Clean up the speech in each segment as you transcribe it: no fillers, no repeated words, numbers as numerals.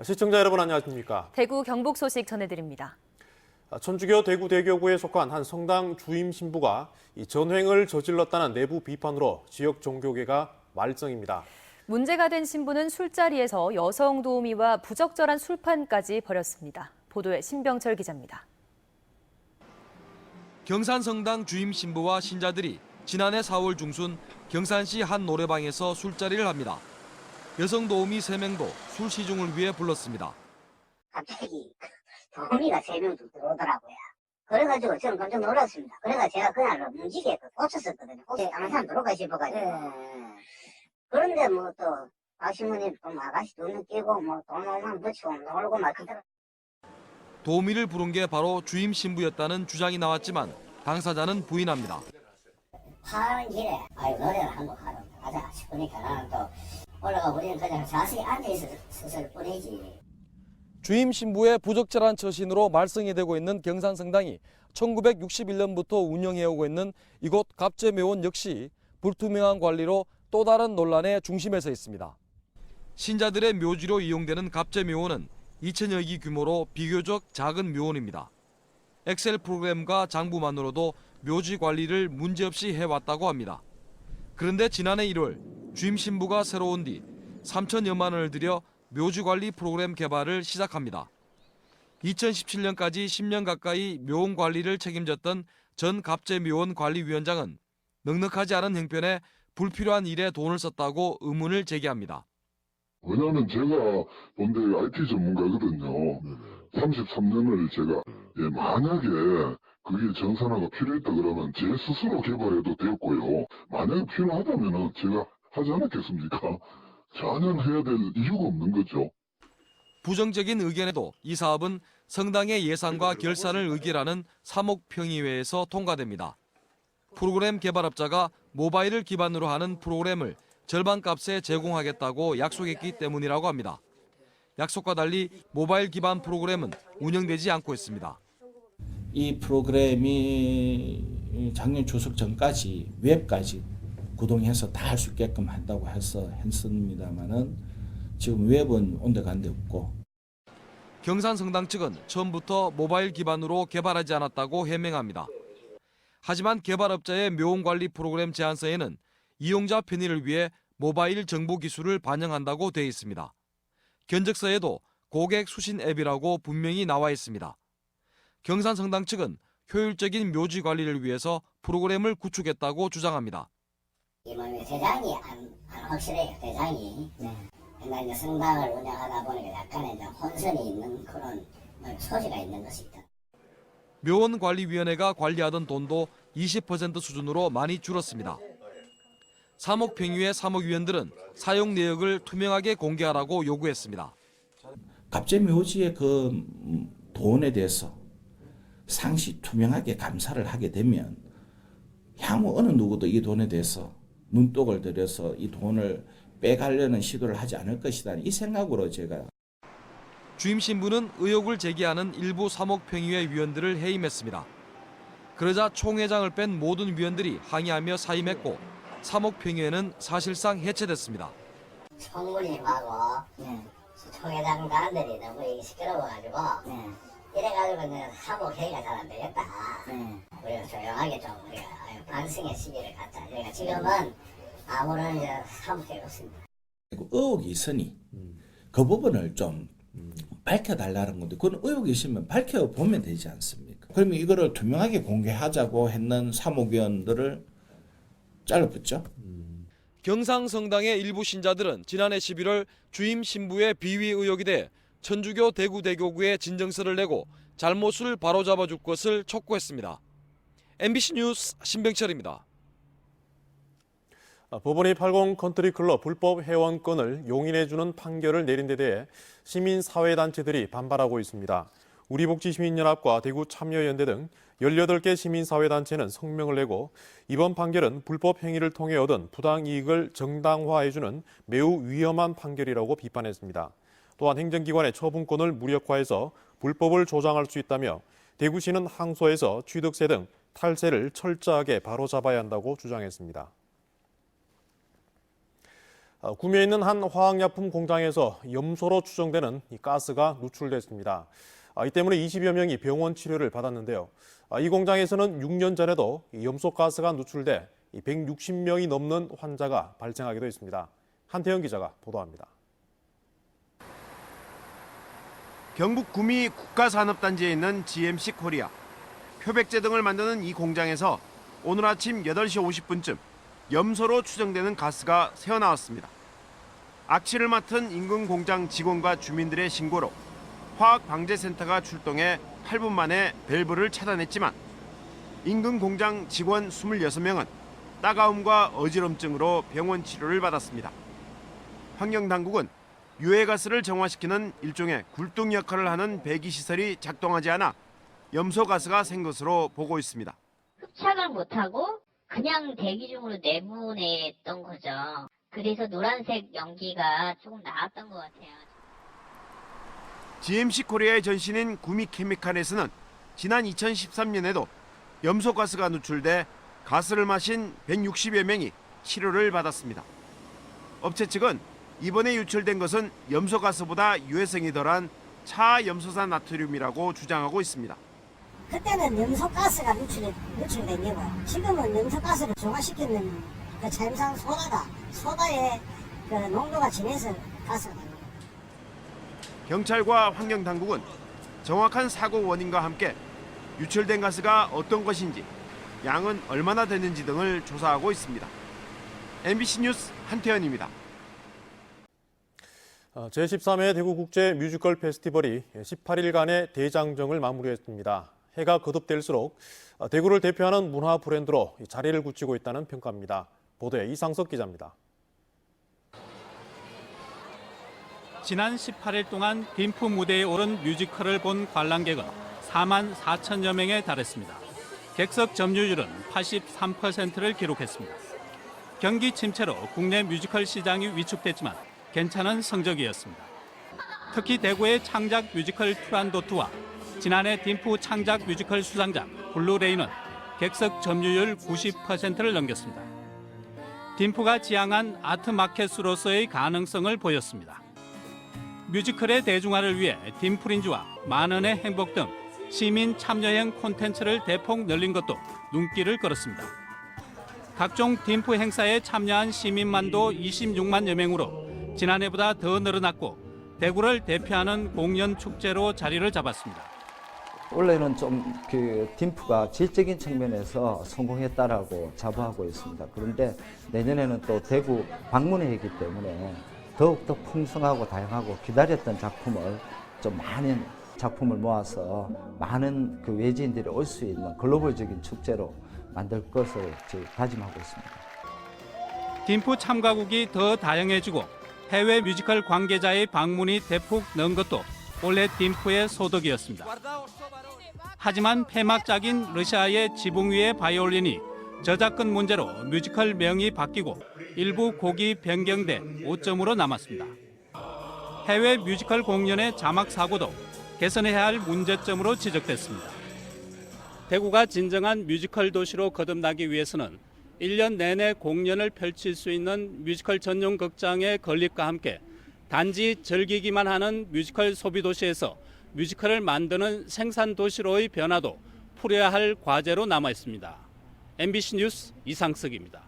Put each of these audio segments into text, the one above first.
시청자 여러분 안녕하십니까? 대구 경북 소식 전해드립니다. 천주교 대구대교구에 속한 한 성당 주임 신부가 전횡을 저질렀다는 내부 비판으로 지역 종교계가 말썽입니다. 문제가 된 신부는 술자리에서 여성 도우미와 부적절한 술판까지 벌였습니다. 보도에 신병철 기자입니다. 경산성당 주임 신부와 신자들이 지난해 4월 중순 경산시 한 노래방에서 술자리를 합니다. 여성 도우미 3명도 술 시중을 위해 불렀습니다. 갑자기 도우미가 3명 들어오더라고요. 그래가지고 저는 깜짝 놀랐습니다. 그래가 제가 그날 움직여 꽂혔었거든요. 혹시 다른 사람 들어올까 싶어가지고. 그런데 뭐 또 아시모님 또 아가씨 눈을 끼고 뭐 돈 5만 붙이고 놀고 막 그러더라고요. 도우미를 부른 게 바로 주임 신부였다는 주장이 나왔지만 당사자는 부인합니다. 하는 길에 노래를 한곡 하자 싶으니까 나는 또 올라가 우리는 그냥 자세히 앉아있었을 뿐이지. 주임 신부의 부적절한 처신으로 말썽이 되고 있는 경산성당이 1961년부터 운영해오고 있는 이곳 갑제묘원 역시 불투명한 관리로 또 다른 논란의 중심에 서 있습니다. 신자들의 묘지로 이용되는 갑제묘원은 2,000여 기 규모로 비교적 작은 묘원입니다. 엑셀 프로그램과 장부만으로도 묘지 관리를 문제없이 해왔다고 합니다. 그런데 지난해 1월 주임 신부가 새로 온 뒤 3천여만 원을 들여 묘지 관리 프로그램 개발을 시작합니다. 2017년까지 10년 가까이 묘원 관리를 책임졌던 전 갑제묘원 관리위원장은 넉넉하지 않은 형편에 불필요한 일에 돈을 썼다고 의문을 제기합니다. 왜냐하면 제가 본대 IT 전문가거든요. 33년을 제가 만약에 그게 정산화가 필요했다 그러면 제 스스로 개발해도 되었고요. 만약에 필요하다면 제가 하지 않았겠습니까? 전혀 해야 될 이유가 없는 거죠. 부정적인 의견에도 이 사업은 성당의 예산과 결산을 의결하는 사목평의회에서 통과됩니다. 프로그램 개발업자가 모바일을 기반으로 하는 프로그램을 절반 값에 제공하겠다고 약속했기 때문이라고 합니다. 약속과 달리 모바일 기반 프로그램은 운영되지 않고 있습니다. 이 프로그램이 작년 추석 전까지 웹까지 구동해서 다 할 수 있게끔 한다고 했습니다만은 지금 웹은 온데간데 없고. 경산성당 측은 처음부터 모바일 기반으로 개발하지 않았다고 해명합니다. 하지만 개발업자의 묘원 관리 프로그램 제안서에는 이용자 편의를 위해 모바일 정보 기술을 반영한다고 되어 있습니다. 견적서에도 고객 수신 앱이라고 분명히 나와 있습니다. 경산성당 측은 효율적인 묘지 관리를 위해서 프로그램을 구축했다고 주장합니다. 이 몸의 대장이 안 확실해요. 대장이. 옛날 이제 성당을 운영하다 보니까 약간의 이제 혼선이 있는 그런 소지가 있는 것이 있다. 묘원관리위원회가 관리하던 돈도 20% 수준으로 많이 줄었습니다. 사목평의회 사목위원들은 사용 내역을 투명하게 공개하라고 요구했습니다. 갑제묘지의 그 돈에 대해서 상시 투명하게 감사를 하게 되면 향후 어느 누구도 이 돈에 대해서 눈독을 들여서 이 돈을 빼가려는 시도를 하지 않을 것이다. 이 생각으로 제가. 주임 신부는 의혹을 제기하는 일부 사목평의회 위원들을 해임했습니다. 그러자 총회장을 뺀 모든 위원들이 항의하며 사임했고 사목평의회는 사실상 해체됐습니다. 총무님하고 총회장 단들이 너무 얘기 시끄러워가지고 이래가지고 이제 사목회의가 잘 안 되겠다. 우리가 조용하게 좀 우리가 반성의 시기를 갖자. 그러니까 지금은 아무런 이제 사목회의가 없습니다. 의혹이 있으니 그 부분을 좀 밝혀달라는 건데 그건 의혹이 있으면 밝혀보면 되지 않습니까? 그러면 이거를 투명하게 공개하자고 했는 사목위원들을 잘라붙죠. 경상성당의 일부 신자들은 지난해 11월 주임 신부의 비위 의혹에 대해 천주교 대구대교구에 진정서를 내고 잘못을 바로잡아 줄 것을 촉구했습니다. MBC 뉴스 신병철입니다. 법원이 80 컨트리클럽 불법 회원권을 용인해주는 판결을 내린 데 대해 시민사회단체들이 반발하고 있습니다. 우리복지시민연합과 대구참여연대 등 18개 시민사회단체는 성명을 내고 이번 판결은 불법 행위를 통해 얻은 부당이익을 정당화해주는 매우 위험한 판결이라고 비판했습니다. 또한 행정기관의 처분권을 무력화해서 불법을 조장할 수 있다며 대구시는 항소해서 취득세 등 탈세를 철저하게 바로잡아야 한다고 주장했습니다. 구미에 있는 한 화학약품 공장에서 염소로 추정되는 이 가스가 누출됐습니다. 이 때문에 20여 명이 병원 치료를 받았는데요. 이 공장에서는 6년 전에도 이 염소 가스가 누출돼 160명이 넘는 환자가 발생하기도 했습니다. 한태영 기자가 보도합니다. 경북 구미 국가산업단지에 있는 GMC 코리아. 표백제 등을 만드는 이 공장에서 오늘 아침 8시 50분쯤 염소로 추정되는 가스가 새어나왔습니다. 악취를 맡은 인근 공장 직원과 주민들의 신고로 화학방재센터가 출동해 8분 만에 밸브를 차단했지만 인근 공장 직원 26명은 따가움과 어지럼증으로 병원 치료를 받았습니다. 환경당국은 유해가스를 정화시키는 일종의 굴뚝 역할을 하는 배기시설이 작동하지 않아 염소가스가 생 것으로 보고 있습니다. 흡착을 못하고 그냥 대기 중으로 내보냈던 거죠. 그래서 노란색 연기가 조금 나왔던 것 같아요. GMC 코리아의 전신인 구미케미칼에서는 지난 2013년에도 염소가스가 누출돼 가스를 마신 160여 명이 치료를 받았습니다. 업체 측은 이번에 유출된 것은 염소가스보다 유해성이 덜한 차염소산 나트륨이라고 주장하고 있습니다. 그때는 염소가스가 누출된 거고 지금은 염소가스를 중화시키는 그 자연산 소다의 그 농도가 진해서 가스가 됩니다. 경찰과 환경당국은 정확한 사고 원인과 함께 유출된 가스가 어떤 것인지, 양은 얼마나 되는지 등을 조사하고 있습니다. MBC 뉴스 한태현입니다. 제13회 대구국제 뮤지컬 페스티벌이 18일간의 대장정을 마무리했습니다. 해가 거듭될수록 대구를 대표하는 문화 브랜드로 자리를 굳히고 있다는 평가입니다. 보도에 이상석 기자입니다. 지난 18일 동안 딤프 무대에 오른 뮤지컬을 본 관람객은 4만 4천여 명에 달했습니다. 객석 점유율은 83%를 기록했습니다. 경기 침체로 국내 뮤지컬 시장이 위축됐지만 괜찮은 성적이었습니다. 특히 대구의 창작 뮤지컬 투란도트와 지난해 딤프 창작 뮤지컬 수상작 블루레인은 객석 점유율 90%를 넘겼습니다. 딤프가 지향한 아트마켓으로서의 가능성을 보였습니다. 뮤지컬의 대중화를 위해 딤프린즈와 만원의 행복 등 시민 참여형 콘텐츠를 대폭 늘린 것도 눈길을 끌었습니다. 각종 딤프 행사에 참여한 시민만도 26만여 명으로 지난해보다 더 늘어났고 대구를 대표하는 공연 축제로 자리를 잡았습니다. 원래는 좀 딤프가 질적인 측면에서 성공했다라고 자부하고 있습니다. 그런데 내년에는 또 대구 방문회이기 때문에 더욱더 풍성하고 다양하고 기다렸던 작품을 좀 많은 작품을 모아서 많은 그 외지인들이 올 수 있는 글로벌적인 축제로 만들 것을 다짐하고 있습니다. 딤프 참가국이 더 다양해지고 해외 뮤지컬 관계자의 방문이 대폭 는 것도 올해 딤프의 소득이었습니다. 하지만 폐막작인 러시아의 지붕 위의 바이올린이 저작권 문제로 뮤지컬 명이 바뀌고 일부 곡이 변경돼 5점으로 남았습니다. 해외 뮤지컬 공연의 자막 사고도 개선해야 할 문제점으로 지적됐습니다. 대구가 진정한 뮤지컬 도시로 거듭나기 위해서는 1년 내내 공연을 펼칠 수 있는 뮤지컬 전용 극장의 건립과 함께 단지 즐기기만 하는 뮤지컬 소비 도시에서 뮤지컬을 만드는 생산 도시로의 변화도 풀어야 할 과제로 남아 있습니다. MBC 뉴스 이상석입니다.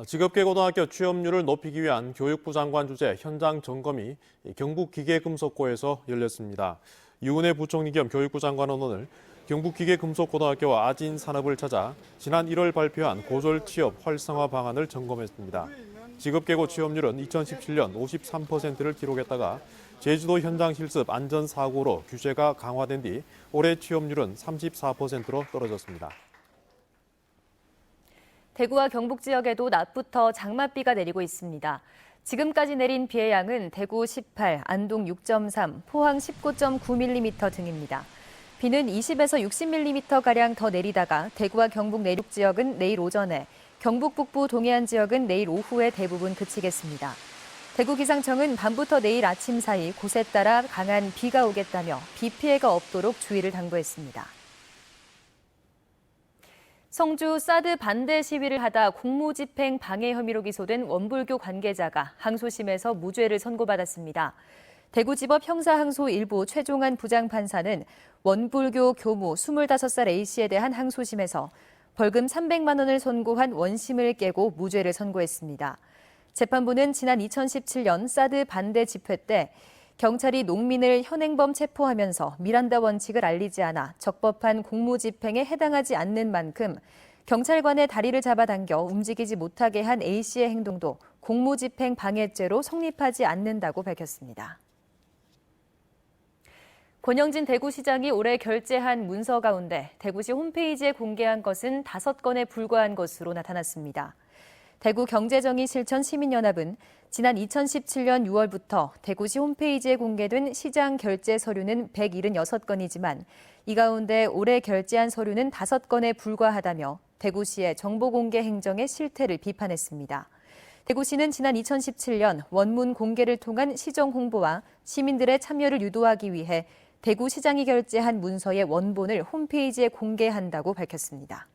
직업계고등학교 취업률을 높이기 위한 교육부 장관 주재 현장 점검이 경북기계금속고에서 열렸습니다. 유은혜 부총리 겸 교육부 장관은 오늘 경북기계금속고등학교와 아진산업을 찾아 지난 1월 발표한 고졸 취업 활성화 방안을 점검했습니다. 직업계고 취업률은 2017년 53%를 기록했다가 제주도 현장 실습 안전사고로 규제가 강화된 뒤 올해 취업률은 34%로 떨어졌습니다. 대구와 경북 지역에도 낮부터 장맛비가 내리고 있습니다. 지금까지 내린 비의 양은 대구 18, 안동 6.3, 포항 19.9mm 등입니다. 비는 20에서 60mm가량 더 내리다가 대구와 경북 내륙 지역은 내일 오전에, 경북 북부 동해안 지역은 내일 오후에 대부분 그치겠습니다. 대구 기상청은 밤부터 내일 아침 사이 곳에 따라 강한 비가 오겠다며 비 피해가 없도록 주의를 당부했습니다. 성주 사드 반대 시위를 하다 공무집행 방해 혐의로 기소된 원불교 관계자가 항소심에서 무죄를 선고받았습니다. 대구지법 형사항소 1부 최종한 부장판사는 원불교 교무 25살 A씨에 대한 항소심에서 벌금 300만 원을 선고한 원심을 깨고 무죄를 선고했습니다. 재판부는 지난 2017년 사드 반대 집회 때 경찰이 농민을 현행범 체포하면서 미란다 원칙을 알리지 않아 적법한 공무집행에 해당하지 않는 만큼 경찰관의 다리를 잡아당겨 움직이지 못하게 한 A씨의 행동도 공무집행 방해죄로 성립하지 않는다고 밝혔습니다. 권영진 대구시장이 올해 결재한 문서 가운데 대구시 홈페이지에 공개한 것은 5건에 불과한 것으로 나타났습니다. 대구경제정의실천시민연합은 지난 2017년 6월부터 대구시 홈페이지에 공개된 시장 결제 서류는 176건이지만 이 가운데 올해 결제한 서류는 5건에 불과하다며 대구시의 정보 공개 행정의 실태를 비판했습니다. 대구시는 지난 2017년 원문 공개를 통한 시정 홍보와 시민들의 참여를 유도하기 위해 대구시장이 결제한 문서의 원본을 홈페이지에 공개한다고 밝혔습니다.